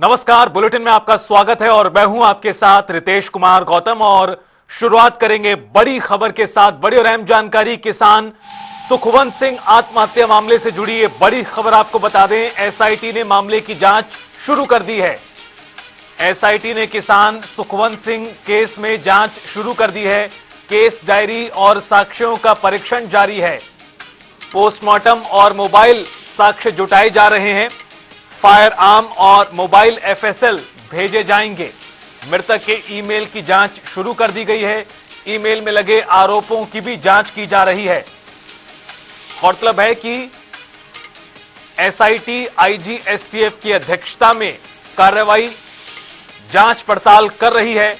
नमस्कार, बुलेटिन में आपका स्वागत है और मैं हूं आपके साथ रितेश कुमार गौतम। और शुरुआत करेंगे बड़ी खबर के साथ। बड़ी और अहम जानकारी, किसान सुखवंत सिंह आत्महत्या मामले से जुड़ी ये बड़ी खबर आपको बता दें। एसआईटी ने मामले की जांच शुरू कर दी है। एसआईटी ने किसान सुखवंत सिंह केस में जांच शुरू कर दी है। केस डायरी और साक्ष्यों का परीक्षण जारी है। पोस्टमार्टम और मोबाइल साक्ष्य जुटाए जा रहे हैं। फायर आर्म और मोबाइल एफएसएल भेजे जाएंगे। मृतक के ईमेल की जांच शुरू कर दी गई है। ईमेल में लगे आरोपों की भी जांच की जा रही है। गौरतलब है कि एसआईटी आईजी एसटीएफ की अध्यक्षता में कार्रवाई जांच पड़ताल कर रही है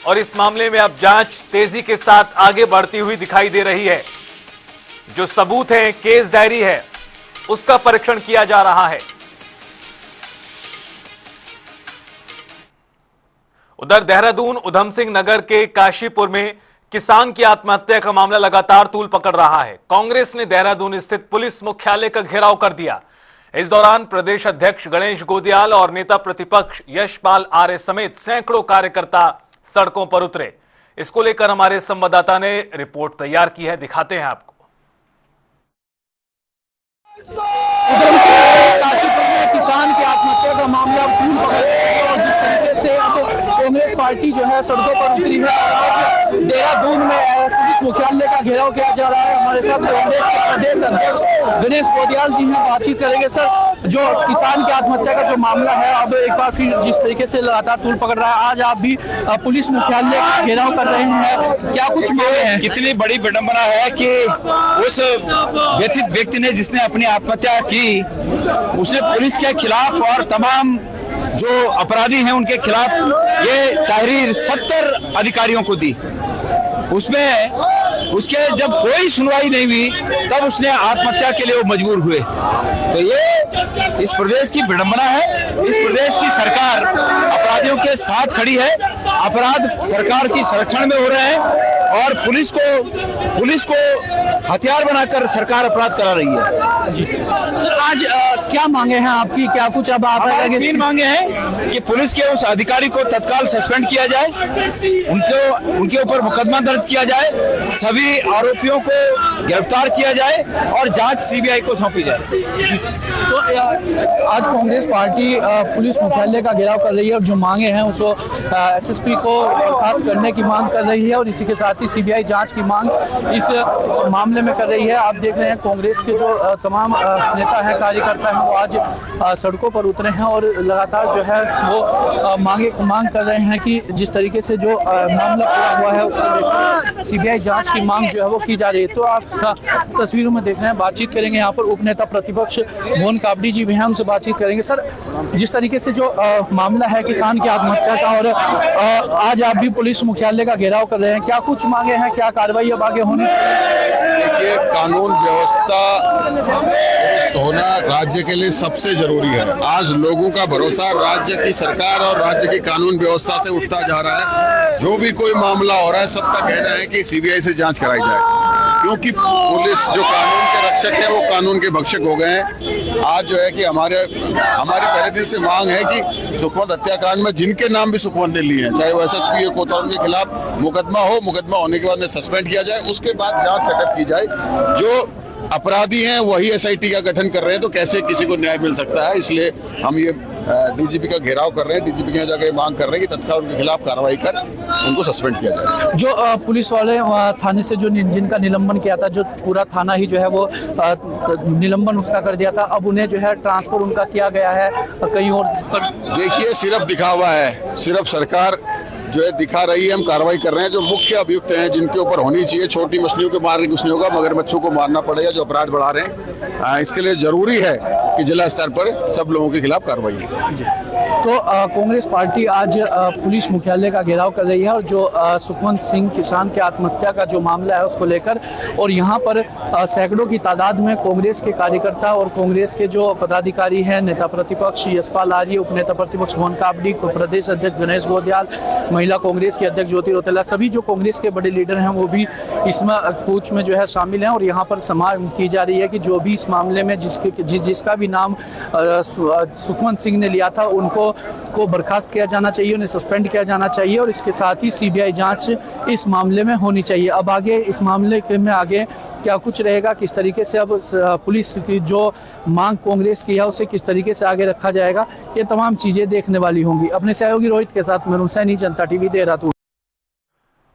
और इस मामले में अब जांच तेजी के साथ आगे बढ़ती हुई दिखाई दे रही है। जो सबूत है, केस डायरी है, उसका परीक्षण किया जा रहा है। उधर देहरादून उधम सिंह नगर के काशीपुर में किसान की आत्महत्या का मामला लगातार तूल पकड़ रहा है। कांग्रेस ने देहरादून स्थित पुलिस मुख्यालय का घेराव कर दिया। इस दौरान प्रदेश अध्यक्ष गणेश गोदियाल और नेता प्रतिपक्ष यशपाल आर्य समेत सैकड़ों कार्यकर्ता सड़कों पर उतरे। इसको लेकर हमारे संवाददाता ने रिपोर्ट तैयार की है, दिखाते हैं आपको। किसान की आत्महत्या का मामला तूल पकड़ और जिस तरीके से अब कांग्रेस पार्टी जो है सड़कों पर उतरी है। आज देहरादून में पुलिस मुख्यालय का घेराव किया जा रहा है। हमारे साथ कांग्रेस के प्रदेश अध्यक्ष गणेश गोदियाल जी हैं, बातचीत करेंगे। सर, जो किसान की आत्महत्या का जो मामला है, अब एक बार फिर जिस तरीके से लगातार तूल पकड़ रहा है, आज आप भी पुलिस मुख्यालय का घेराव कर रहे हैं, क्या कुछ मांगे हैं? कितनी बड़ी विडंबना है कि उस व्यथित व्यक्ति ने जिसने अपनी आत्महत्या की, उसने पुलिस के खिलाफ और तमाम जो अपराधी हैं उनके खिलाफ ये तहरीर 70 अधिकारियों को दी। उसमें उसके जब कोई सुनवाई नहीं हुई तब उसने आत्महत्या के लिए वो मजबूर हुए। तो ये इस प्रदेश की विडंबना है। इस प्रदेश की सरकार अपराधियों के साथ खड़ी है। अपराध सरकार की संरक्षण में हो रहे हैं और पुलिस को हथियार बनाकर सरकार अपराध करा रही है। सर, आज क्या मांगे हैं आपकी? क्या कुछ अब आप? 3 मांगे हैं कि पुलिस के उस अधिकारी को तत्काल सस्पेंड किया जाए, उनके ऊपर मुकदमा दर्ज किया जाए, सभी आरोपियों को गिरफ्तार किया जाए और जांच सीबीआई को सौंपी जाए। तो आज कांग्रेस पार्टी पुलिस मुख्यालय का घेराव कर रही है और जो मांगे हैं उसको एसएसपी को बर्खास्त करने की मांग कर रही है और इसी के साथ ही सीबीआई जांच की मांग इस मामले में कर रही है। आप देख रहे हैं कांग्रेस के जो तमाम नेता हैं, कार्यकर्ता हैं, वो आज सड़कों पर उतरे हैं और लगातार जो है वो मांग कर रहे हैं कि जिस तरीके से जो मामला पूरा हुआ है उसको लेकर सीबीआई जांच की मांग जो है वो की जा रही है। तो आप तस्वीरों में देख रहे हैं, बातचीत करेंगे। यहाँ पर उप नेता प्रतिपक्ष मोहन काबड़ी जी भी हैं, उनसे बातचीत करेंगे। सर, जिस तरीके से जो मामला है किसान की आत्महत्या का और आज आप भी पुलिस मुख्यालय का घेराव कर रहे हैं, क्या कुछ मांगे हैं? क्या कार्रवाई अब आगे होनी चाहिए? देखिए, कानून व्यवस्था होना राज्य के लिए सबसे जरूरी है। आज लोगों का भरोसा राज्य की सरकार और राज्य की कानून व्यवस्था से उठता जा रहा है। जो भी कोई मामला हो रहा है, सबका कहना है कि सीबीआई से जांच कराई जाए, क्योंकि पुलिस जो कानून के रक्षक है वो कानून के भक्षक हो गए हैं। आज जो है कि हमारी पहले दिन से मांग है कि सुखवंत हत्याकांड में जिनके नाम भी सुखवंत ने लिए हैं, चाहे वो एसएसपी कोतवाल के खिलाफ मुकदमा हो, मुकदमा होने के बाद में सस्पेंड किया जाए, उसके बाद जांच सेटअप की जाए। जो अपराधी हैं वही एसआईटी का गठन कर रहे हैं, तो कैसे किसी को न्याय मिल सकता है? इसलिए हम ये डीजीपी का घेराव कर रहे हैं। डीजीपी के यहाँ जाकर मांग कर रहे हैं कि तत्काल उनके खिलाफ कार्रवाई कर उनको सस्पेंड किया जाए। जो पुलिस वाले थाने से जो जिनका निलंबन किया था, जो पूरा थाना ही जो है वो निलंबन उसका कर दिया था, अब उन्हें जो है ट्रांसफर उनका किया गया है कहीं और। देखिए, सिर्फ दिखावा है, सिर्फ सरकार जो है दिखा रही है। हम कार्रवाई कर रहे हैं। जो मुख्य अभियुक्त हैं जिनके ऊपर होनी चाहिए, छोटी मछलियों को मारने कुछ नहीं होगा, मगरमच्छों को मारना पड़ेगा जो अपराध बढ़ा रहे हैं। इसके लिए जरूरी है कि जिला स्तर पर सब लोगों के खिलाफ कार्रवाई हो। तो कांग्रेस पार्टी आज पुलिस मुख्यालय का घेराव कर रही है और जो सुखवंत सिंह किसान की आत्महत्या का जो मामला है उसको लेकर, और यहाँ पर सैकड़ों की तादाद में कांग्रेस के कार्यकर्ता और कांग्रेस के जो पदाधिकारी हैं, नेता प्रतिपक्ष यशपाल आर्य, उप नेता प्रतिपक्ष मोहन काबड़ी, प्रदेश अध्यक्ष गणेश गोदियाल, महिला कांग्रेस के अध्यक्ष ज्योति रौतेला, सभी जो कांग्रेस के बड़े लीडर हैं वो भी इसमें कूच में जो है शामिल हैं। और यहाँ पर समाज की जा रही है कि जो भी इस मामले में जिसका भी नाम सुखवंत सिंह ने लिया था उनको को बर्खास्त किया जाना चाहिए, उन्हें सस्पेंड किया जाना चाहिए और इसके साथ ही सीबीआई जांच इस मामले में होनी चाहिए। अब आगे इस मामले में आगे क्या कुछ रहेगा, किस तरीके से अब पुलिस की जो मांग कांग्रेस की है उसे किस तरीके से आगे रखा जाएगा, ये तमाम चीजें देखने वाली होंगी। अपने सहयोगी रोहित के साथ मैं सैनी, जनता टीवी, देहरादून।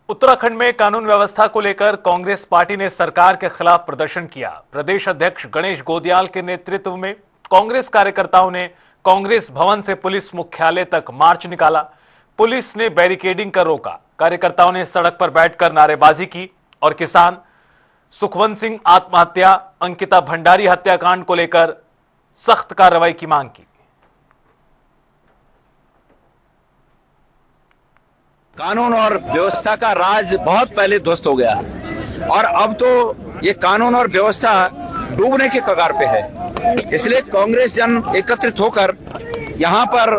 उत्तराखंड में कानून व्यवस्था को लेकर कांग्रेस पार्टी ने सरकार के खिलाफ प्रदर्शन किया। प्रदेश अध्यक्ष गणेश गोदियाल के नेतृत्व में कांग्रेस कार्यकर्ताओं ने कांग्रेस भवन से पुलिस मुख्यालय तक मार्च निकाला। पुलिस ने बैरिकेडिंग कर रोका, कार्यकर्ताओं ने सड़क पर बैठकर नारेबाजी की और किसान सुखवंत सिंह आत्महत्या, अंकिता भंडारी हत्याकांड को लेकर सख्त कार्रवाई की मांग की। कानून और व्यवस्था का राज बहुत पहले ध्वस्त हो गया और अब तो ये कानून और व्यवस्था डूबने के कगार पे है। इसलिए कांग्रेस जन एकत्रित होकर यहाँ पर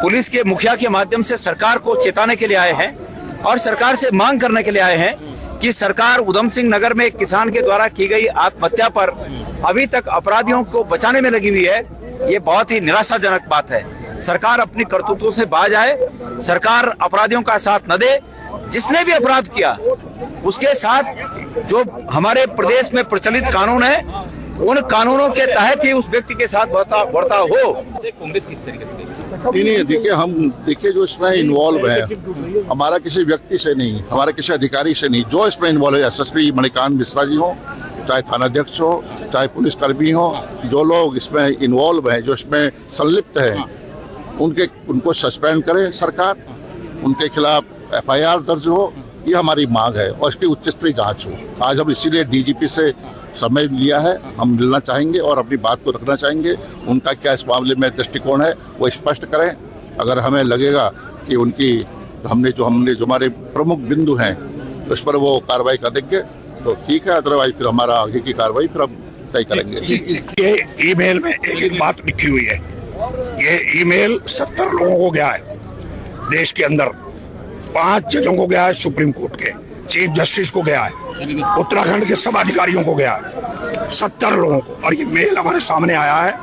पुलिस के मुखिया के माध्यम से सरकार को चेताने के लिए आए हैं और सरकार से मांग करने के लिए आए हैं कि सरकार उधम सिंह नगर में एक किसान के द्वारा की गई आत्महत्या पर अभी तक अपराधियों को बचाने में लगी हुई है। ये बहुत ही निराशाजनक बात है। सरकार अपनी करतूतों से बाज आए, सरकार अपराधियों का साथ न दे। जिसने भी अपराध किया उसके साथ जो हमारे प्रदेश में प्रचलित कानून है उन कानूनों के तहत ही उस व्यक्ति के साथ बर्ताव हो। कांग्रेस किस तरीके से नहीं, देखिए जो इसमें इन्वॉल्व है हमारा किसी व्यक्ति से नहीं, हमारा किसी अधिकारी से नहीं, जो इसमें इन्वॉल्व है एसएसपी मणिकांत मिश्रा जी हो, चाहे थानाध्यक्ष हो, चाहे पुलिसकर्मी हो, जो लोग इसमें इन्वॉल्व है, जो इसमें संलिप्त है, उनको सस्पेंड करे सरकार, उनके खिलाफ एफआईआर दर्ज हो, ये हमारी मांग है और इसकी उच्च स्तरीय जांच हो। आज हम इसीलिए डीजीपी से समय लिया है, हम मिलना चाहेंगे और अपनी बात को रखना चाहेंगे। उनका क्या इस मामले में दृष्टिकोण है वो स्पष्ट करें। अगर हमें लगेगा कि हमने जो हमारे प्रमुख बिंदु हैं उस पर वो कार्रवाई करेंगे तो ठीक है, अदरवाइज फिर हमारा आगे की कार्रवाई फिर हम तय करेंगे। ये ईमेल में एक बात लिखी हुई है, ये ईमेल 70 लोगों को गया है देश के अंदर, 5 जजों को गया है, सुप्रीम कोर्ट के चीफ जस्टिस को गया है, उत्तराखंड के सब अधिकारियों को गया है, 70 लोगों को। और ये मेल हमारे सामने आया है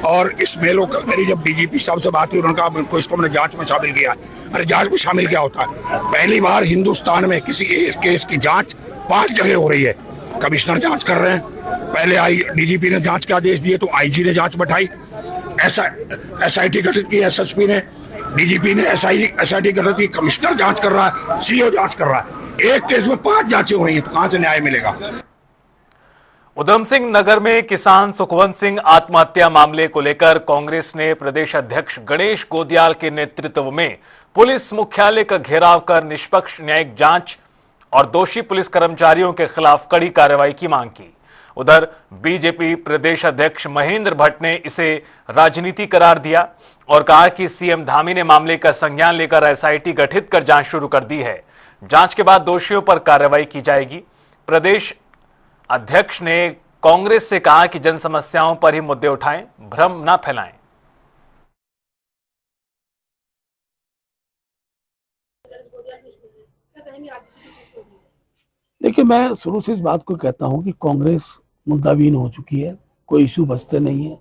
और इस मेलों का मेरी जब डीजीपी साहब से बात हुई उन्होंने कहा इसको हमने जांच में शामिल किया। अरे जांच में शामिल क्या होता है? पहली बार हिंदुस्तान में किसी केस की जांच 5 जगह हो रही है। कमिश्नर जांच कर रहे हैं, पहले डीजीपी ने जांच के आदेश दिए तो आईजी ने जांच बैठाई, एसआईटी गठित की एसएसपी ने, डीजीपी ने एसआईटी गठित की, कमिश्नर जांच कर रहा है, सीओ जांच कर रहा है। एक केस में 5 जांचें हो रही हैं तो कहां से न्याय मिलेगा? उधम सिंह नगर में किसान सुखवंत सिंह आत्महत्या मामले को लेकर कांग्रेस ने प्रदेश अध्यक्ष गणेश गोदियाल के नेतृत्व में पुलिस मुख्यालय का घेराव कर निष्पक्ष न्यायिक जांच और दोषी पुलिस कर्मचारियों के खिलाफ कड़ी कार्रवाई की मांग की। उधर बीजेपी प्रदेश अध्यक्ष महेंद्र भट्ट ने इसे राजनीति करार दिया और कहा कि सीएम धामी ने मामले का संज्ञान लेकर एसआईटी गठित कर जांच शुरू कर दी है। जांच के बाद दोषियों पर कार्रवाई की जाएगी। प्रदेश अध्यक्ष ने कांग्रेस से कहा कि जन समस्याओं पर ही मुद्दे उठाएं, भ्रम न फैलाएं। देखिए, मैं शुरू से इस बात को कहता हूं कि कांग्रेस मुद्दाविहीन हो चुकी है, कोई इश्यू बचते नहीं है।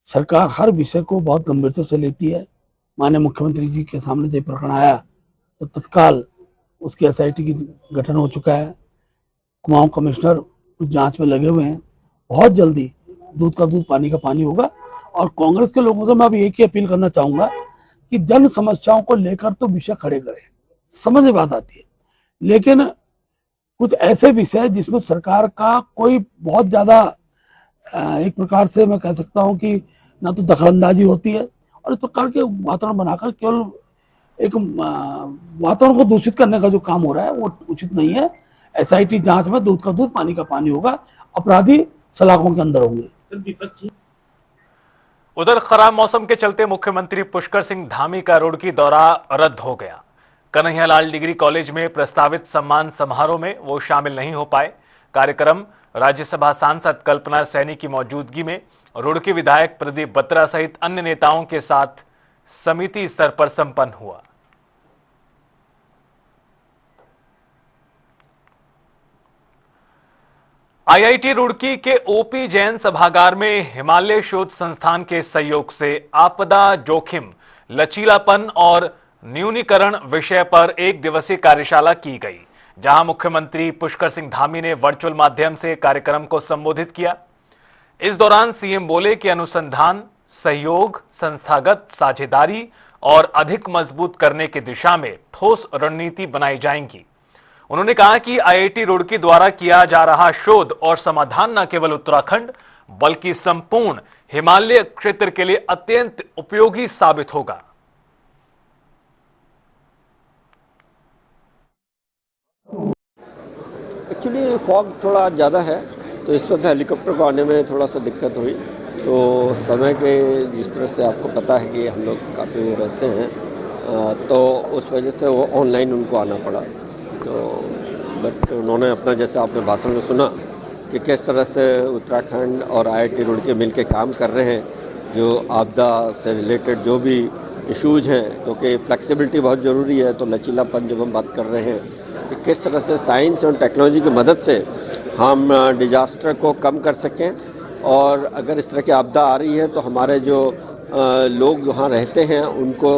सरकार हर विषय को बहुत गंभीरता से लेती है। माननीय मुख्यमंत्री जी के सामने जब प्रकरण आया तो तत्काल उसकी एसआईटी की गठन हो चुका है। कुमाऊं कमिश्नर उस जांच में लगे हुए हैं। बहुत जल्दी दूध का दूध पानी का पानी होगा। और कांग्रेस के लोगों से मैं अभी एक ही अपील करना चाहूंगा कि जन समस्याओं को लेकर तो विषय खड़े करें, समझ में बात आती है, लेकिन कुछ ऐसे विषय जिसमें सरकार का कोई बहुत ज्यादा एक प्रकार से मैं कह सकता हूं कि ना तो दखलंदाजी होती है और इस प्रकार के वातावरण बनाकर केवल एक वातावरण को दूषित करने का जो काम हो रहा है वो उचित नहीं है। एसआईटी जांच में दूध का दूध पानी का पानी होगा, अपराधी सलाखों के अंदर होंगे। उधर खराब मौसम के चलते मुख्यमंत्री पुष्कर सिंह धामी का रुड़की दौरा रद्द हो गया। कन्हैयालाल डिग्री कॉलेज में प्रस्तावित सम्मान समारोह में वो शामिल नहीं हो पाए। कार्यक्रम राज्यसभा सांसद कल्पना सैनी की मौजूदगी में रुड़की विधायक प्रदीप बत्रा सहित अन्य नेताओं के साथ समिति स्तर पर संपन्न हुआ। आईआईटी रुड़की के ओपी जैन सभागार में हिमालय शोध संस्थान के सहयोग से आपदा जोखिम, लचीलापन और न्यूनीकरण विषय पर एक दिवसीय कार्यशाला की गई, जहां मुख्यमंत्री पुष्कर सिंह धामी ने वर्चुअल माध्यम से कार्यक्रम को संबोधित किया। इस दौरान सीएम बोले कि अनुसंधान, सहयोग, संस्थागत साझेदारी और अधिक मजबूत करने की दिशा में ठोस रणनीति बनाई जाएगी। उन्होंने कहा कि आईआईटी रुड़की द्वारा किया जा रहा शोध और समाधान न केवल उत्तराखंड बल्कि संपूर्ण हिमालय क्षेत्र के लिए अत्यंत उपयोगी साबित होगा। एक्चुअली फॉग थोड़ा ज़्यादा है, तो इस वक्त हेलीकॉप्टर को आने में थोड़ा सा दिक्कत हुई। तो समय के जिस तरह से आपको पता है कि हम लोग काफ़ी वो रहते हैं, तो उस वजह से वो ऑनलाइन उनको आना पड़ा। तो बट उन्होंने अपना, जैसे आपने भाषण में सुना कि किस तरह से उत्तराखंड और आईआईटी रुड़की मिल के काम कर रहे हैं, जो आपदा से रिलेटेड जो भी इश्यूज हैं, क्योंकि फ्लेक्सिबिलिटी बहुत ज़रूरी है। तो लचीलापन जब हम बात कर रहे हैं कि किस तरह से साइंस और टेक्नोलॉजी की मदद से हम डिजास्टर को कम कर सकें, और अगर इस तरह की आपदा आ रही है तो हमारे जो लोग वहाँ रहते हैं उनको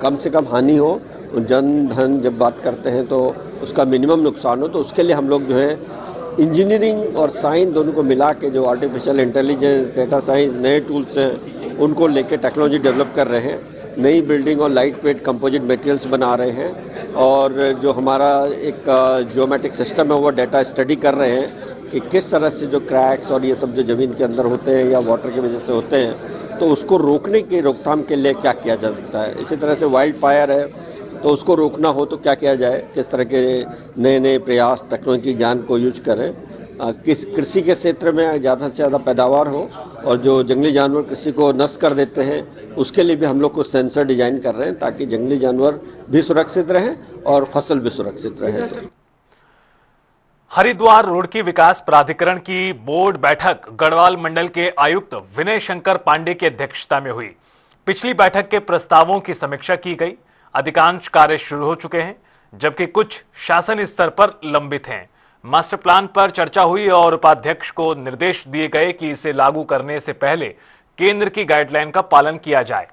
कम से कम हानि हो, जन धन जब बात करते हैं तो उसका मिनिमम नुकसान हो। तो उसके लिए हम लोग जो है इंजीनियरिंग और साइंस दोनों को मिला के, जो आर्टिफिशियल इंटेलिजेंस, डेटा साइंस, नए टूल्स हैं उनको लेके टेक्नोलॉजी डेवलप कर रहे हैं, नई बिल्डिंग और लाइट वेट कंपोजिट मटेरियल्स बना रहे हैं, और जो हमारा एक जियोमेट्रिक सिस्टम है वो डाटा स्टडी कर रहे हैं कि किस तरह से जो क्रैक्स और ये सब जो ज़मीन के अंदर होते हैं या वाटर की वजह से होते हैं, तो उसको रोकने के रोकथाम के लिए क्या किया जा सकता है। इसी तरह से वाइल्ड फायर है, तो उसको रोकना हो तो क्या किया जाए, किस तरह के नए नए प्रयास टेक्नोलॉजी ज्ञान को यूज करें, किस कृषि के क्षेत्र में ज़्यादा से ज़्यादा पैदावार हो, और जो जंगली जानवर कृषि को नष्ट कर देते हैं उसके लिए भी हम लोग कुछ सेंसर डिजाइन कर रहे हैं ताकि जंगली जानवर भी सुरक्षित रहें और फसल भी सुरक्षित रहे। हरिद्वार रुड़की विकास प्राधिकरण की बोर्ड बैठक गढ़वाल मंडल के आयुक्त विनय शंकर पांडे की अध्यक्षता में हुई। पिछली बैठक के प्रस्तावों की समीक्षा की गई। अधिकांश कार्य शुरू हो चुके हैं, जबकि कुछ शासन स्तर पर लंबित हैं। मास्टर प्लान पर चर्चा हुई और उपाध्यक्ष को निर्देश दिए गए कि इसे लागू करने से पहले केंद्र की गाइडलाइन का पालन किया जाए।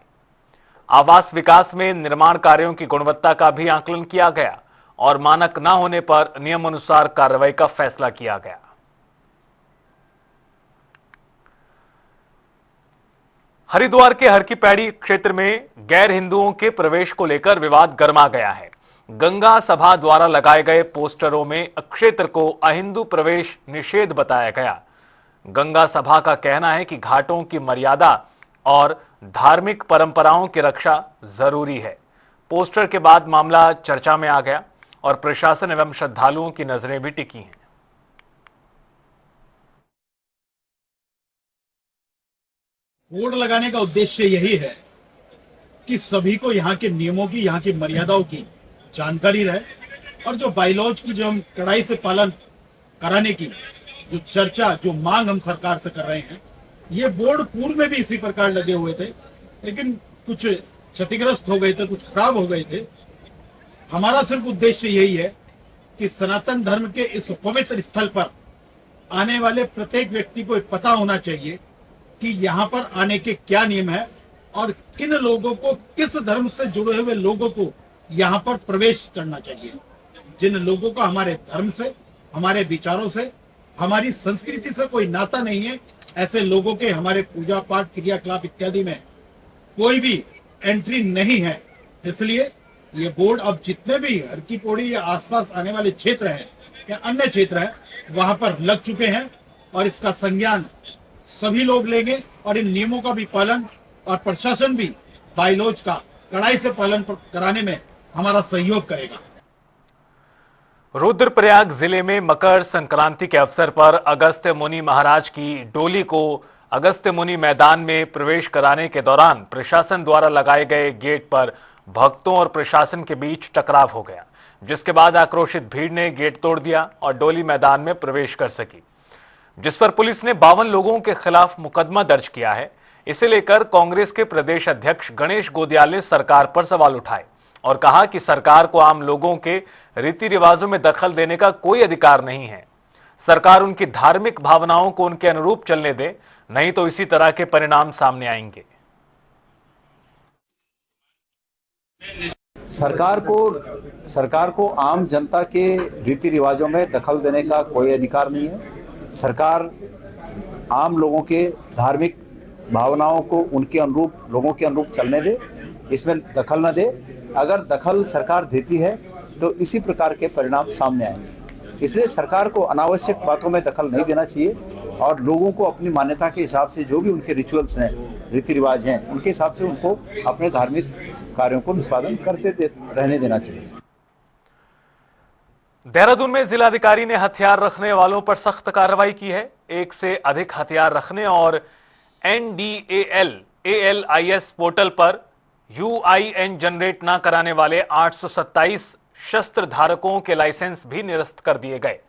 आवास विकास में निर्माण कार्यों की गुणवत्ता का भी आकलन किया गया और मानक न होने पर नियमानुसार कार्रवाई का फैसला किया गया। हरिद्वार के हर की पैड़ी क्षेत्र में गैर हिंदुओं के प्रवेश को लेकर विवाद गर्मा गया है। गंगा सभा द्वारा लगाए गए पोस्टरों में क्षेत्र को अहिंदू प्रवेश निषेध बताया गया। गंगा सभा का कहना है कि घाटों की मर्यादा और धार्मिक परंपराओं की रक्षा जरूरी है। पोस्टर के बाद मामला चर्चा में आ गया और प्रशासन एवं श्रद्धालुओं की नजरें भी टिकी हैं। बोर्ड लगाने का उद्देश्य यही है कि सभी को यहाँ के नियमों की, यहाँ की मर्यादाओं की जानकारी रहे, और जो बाइलॉज की जो हम कड़ाई से पालन कराने की जो चर्चा, जो मांग हम सरकार से कर रहे हैं, ये बोर्ड पूर्व में भी इसी प्रकार लगे हुए थे, लेकिन कुछ क्षतिग्रस्त हो गए थे, कुछ खराब हो गए थे। हमारा सिर्फ उद्देश्य यही है कि सनातन धर्म के इस पवित्र स्थल पर आने वाले प्रत्येक व्यक्ति को पता होना चाहिए कि यहाँ पर आने के क्या नियम है और किन लोगों को, किस धर्म से जुड़े हुए लोगों को यहाँ पर प्रवेश करना चाहिए। जिन लोगों का हमारे धर्म से, हमारे विचारों से, हमारी संस्कृति से कोई नाता नहीं है, ऐसे लोगों के हमारे पूजा पाठ, क्रियाकलाप इत्यादि में कोई भी एंट्री नहीं है। इसलिए ये बोर्ड अब जितने भी हर की पौड़ी या आसपास आने वाले क्षेत्र हैं या अन्य क्षेत्र हैं, वहां पर लग चुके हैं, और इसका संज्ञान सभी लोग लेंगे और इन नियमों का भी पालन, और प्रशासन भी बाइलॉज का कड़ाई से पालन कराने में हमारा सहयोग करेगा। रुद्रप्रयाग जिले में मकर संक्रांति के अवसर पर अगस्त्य मुनि महाराज की डोली को अगस्त्य मुनि मैदान में प्रवेश कराने के दौरान प्रशासन द्वारा लगाए गए गेट पर भक्तों और प्रशासन के बीच टकराव हो गया, जिसके बाद आक्रोशित भीड़ ने गेट तोड़ दिया और डोली मैदान में प्रवेश कर सकी, जिस पर पुलिस ने 52 लोगों के खिलाफ मुकदमा दर्ज किया है। इसे लेकर कांग्रेस के प्रदेश अध्यक्ष गणेश गोदियाल ने सरकार पर सवाल उठाए और कहा कि सरकार को आम लोगों के रीति रिवाजों में दखल देने का कोई अधिकार नहीं है। सरकार उनकी धार्मिक भावनाओं को उनके अनुरूप चलने दे, नहीं तो इसी तरह के परिणाम सामने आएंगे। सरकार को आम जनता के रीति रिवाजों में दखल देने का कोई अधिकार नहीं है। सरकार आम लोगों के धार्मिक भावनाओं को उनके अनुरूप, लोगों के अनुरूप चलने दे, इसमें दखल न दे। अगर दखल सरकार देती है तो इसी प्रकार के परिणाम सामने आएंगे। इसलिए सरकार को अनावश्यक बातों में दखल नहीं देना चाहिए और लोगों को अपनी मान्यता के हिसाब से जो भी उनके रिचुअल्स हैं, रीति रिवाज हैं, उनके हिसाब से उनको अपने धार्मिक कार्यों को निष्पादन रहने देना चाहिए। देहरादून में जिलाधिकारी ने हथियार रखने वालों पर सख्त कार्रवाई की है। एक से अधिक हथियार रखने और NDAL-ALIS पोर्टल पर UIN जनरेट न कराने वाले 827 शस्त्र धारकों के लाइसेंस भी निरस्त कर दिए गए।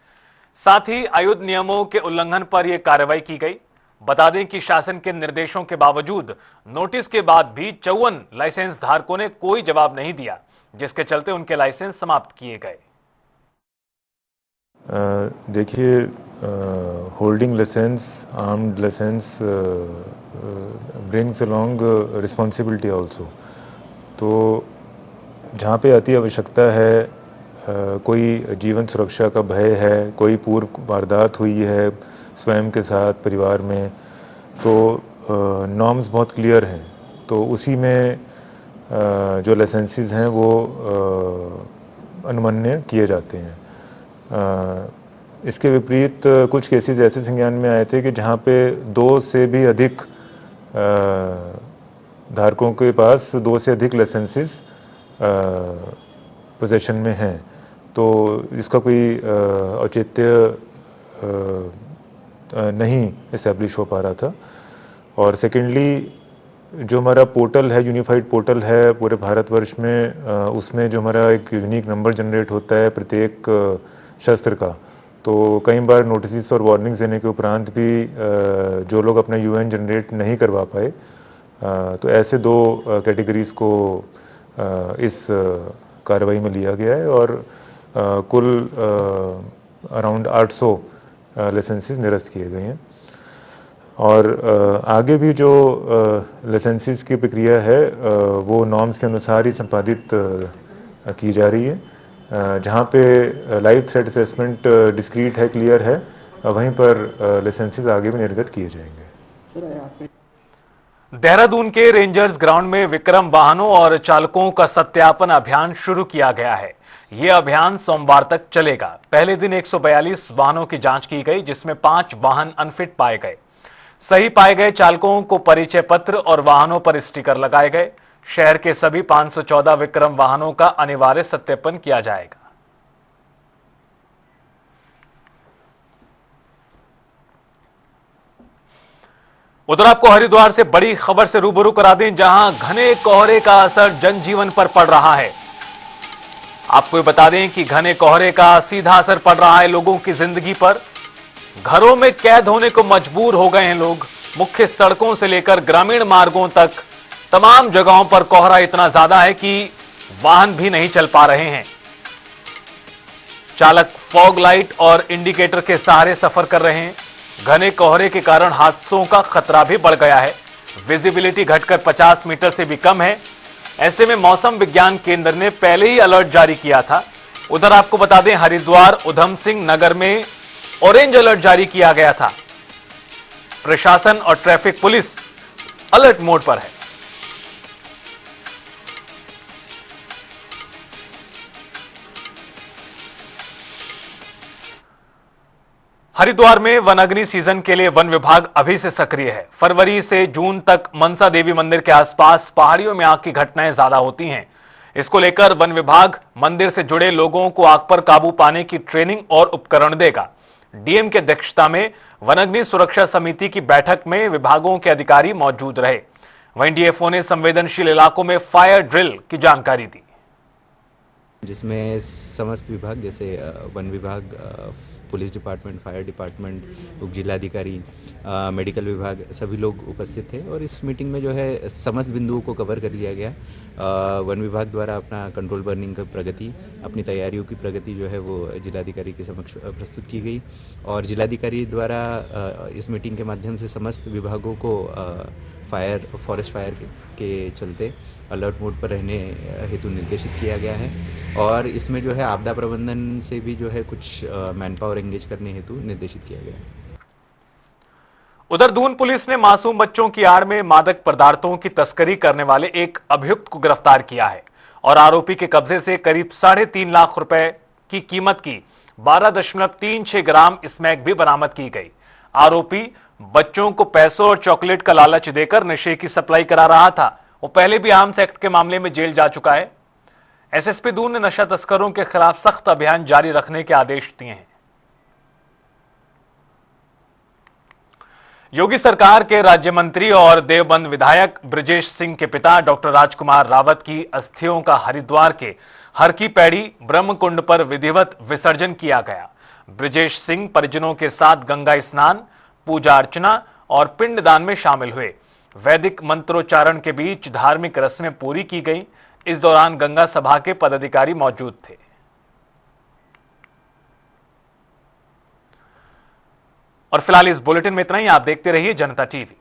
साथ ही आयुध नियमों के उल्लंघन पर यह कार्रवाई की गई। बता दें कि शासन के निर्देशों के बावजूद नोटिस के बाद भी 54 लाइसेंस धारकों ने कोई जवाब नहीं दिया, जिसके चलते उनके लाइसेंस समाप्त किए गए। देखिए, holding licence, armed licence brings along responsibility also. तो जहाँ पे अति आवश्यकता है, कोई जीवन सुरक्षा का भय है, कोई पूर्व वारदात हुई है स्वयं के साथ, परिवार में, तो नॉर्म्स बहुत क्लियर हैं। तो उसी में जो लाइसेंसेस हैं वो अनुमन्य किए जाते हैं। इसके विपरीत कुछ केसेस ऐसे संज्ञान में आए थे कि जहाँ पे 2 से भी अधिक धारकों के पास 2 से अधिक लाइसेंसेस पोजीशन में हैं, तो इसका कोई औचित्य नहीं इस्टेब्लिश हो पा रहा था। और सेकेंडली, जो हमारा पोर्टल है, यूनिफाइड पोर्टल है पूरे भारतवर्ष में, उसमें जो हमारा एक यूनिक नंबर जनरेट होता है प्रत्येक शस्त्र का, तो कई बार नोटिस और वार्निंग्स देने के उपरांत भी जो लोग अपना यूएन जनरेट नहीं करवा पाए, तो ऐसे 2 कैटेगरीज को इस कार्रवाई में लिया गया है और कुल अराउंड 800 लाइसेंसेस निरस्त किए गए हैं। और आगे भी जो लाइसेंसेस की प्रक्रिया है वो नॉर्म्स के अनुसार ही संपादित की जा रही है। जहाँ पे लाइव थ्रेट असेसमेंट डिस्क्रीट है, क्लियर है, वहीं पर लाइसेंसेस आगे भी निर्गत किए जाएंगे। देहरादून के रेंजर्स ग्राउंड में विक्रम वाहनों और चालकों का सत्यापन अभियान शुरू किया गया है। यह अभियान सोमवार तक चलेगा। पहले दिन 142 वाहनों की जांच की गई, जिसमें 5 वाहन अनफिट पाए गए। सही पाए गए चालकों को परिचय पत्र और वाहनों पर स्टिकर लगाए गए। शहर के सभी 514 विक्रम वाहनों का अनिवार्य सत्यापन किया जाएगा। उधर आपको हरिद्वार से बड़ी खबर से रूबरू करा दें, जहां घने कोहरे का असर जनजीवन पर पड़ रहा है। आपको बता दें कि घने कोहरे का सीधा असर पड़ रहा है लोगों की जिंदगी पर। घरों में कैद होने को मजबूर हो गए हैं लोग। मुख्य सड़कों से लेकर ग्रामीण मार्गों तक तमाम जगहों पर कोहरा इतना ज्यादा है कि वाहन भी नहीं चल पा रहे हैं। चालक फॉग लाइट और इंडिकेटर के सहारे सफर कर रहे हैं। घने कोहरे के कारण हादसों का खतरा भी बढ़ गया है। विजिबिलिटी घटकर 50 मीटर से भी कम है। ऐसे में मौसम विज्ञान केंद्र ने पहले ही अलर्ट जारी किया था। उधर आपको बता दें, हरिद्वार उधम सिंह नगर में ऑरेंज अलर्ट जारी किया गया था। प्रशासन और ट्रैफिक पुलिस अलर्ट मोड पर है। हरिद्वार में वन अग्नि सीजन के लिए वन विभाग अभी से सक्रिय है। फरवरी से जून तक मनसा देवी मंदिर के आसपास पहाड़ियों में आग की घटनाएं ज्यादा होती हैं। इसको लेकर वन विभाग मंदिर से जुड़े लोगों को आग पर काबू पाने की ट्रेनिंग और उपकरण देगा। डीएम की अध्यक्षता में वन अग्नि सुरक्षा समिति की बैठक में विभागों के अधिकारी मौजूद रहे। वहीं डीएफओ ने संवेदनशील इलाकों में फायर ड्रिल की जानकारी दी, जिसमें समस्त विभाग जैसे वन विभाग, पुलिस डिपार्टमेंट, फायर डिपार्टमेंट, उप जिलाधिकारी, मेडिकल विभाग सभी लोग उपस्थित थे और इस मीटिंग में जो है समस्त बिंदुओं को कवर कर लिया गया। वन विभाग द्वारा अपना कंट्रोल बर्निंग का प्रगति, अपनी तैयारियों की प्रगति जो है वो जिलाधिकारी के समक्ष प्रस्तुत की गई और जिलाधिकारी द्वारा इस मीटिंग के माध्यम से समस्त विभागों को फॉरेस्ट फायर के चलते अलर्ट मोड पर रहने हेतु निर्देशित किया गया है और इसमें जो है आपदा प्रबंधन से भी जो है कुछ मैन पावर एंगेज करने हेतु निर्देशित किया गया है। उधर दून पुलिस ने मासूम बच्चों की आड़ में मादक पदार्थों की तस्करी करने वाले एक अभियुक्त को गिरफ्तार किया है और आरोपी के कब्जे से करीब 3.5 लाख रुपए की कीमत की 12.36 ग्राम स्मैक भी बरामद की गई। आरोपी बच्चों को पैसों और चॉकलेट का लालच देकर नशे की सप्लाई करा रहा था। वो पहले भी आर्म्स एक्ट के मामले में जेल जा चुका है। एसएसपी दून ने नशा तस्करों के खिलाफ सख्त अभियान जारी रखने के आदेश दिए हैं। योगी सरकार के राज्य मंत्री और देवबंद विधायक ब्रजेश सिंह के पिता डॉक्टर राजकुमार रावत की अस्थियों का हरिद्वार के हर की पैड़ी ब्रह्मकुंड पर विधिवत विसर्जन किया गया। ब्रजेश सिंह परिजनों के साथ गंगा स्नान, पूजा अर्चना और पिंडदान में शामिल हुए। वैदिक मंत्रोच्चारण के बीच धार्मिक रस्में पूरी की गई। इस दौरान गंगा सभा के पदाधिकारी मौजूद थे। और फिलहाल इस बुलेटिन में इतना ही। आप देखते रहिए जनता टीवी।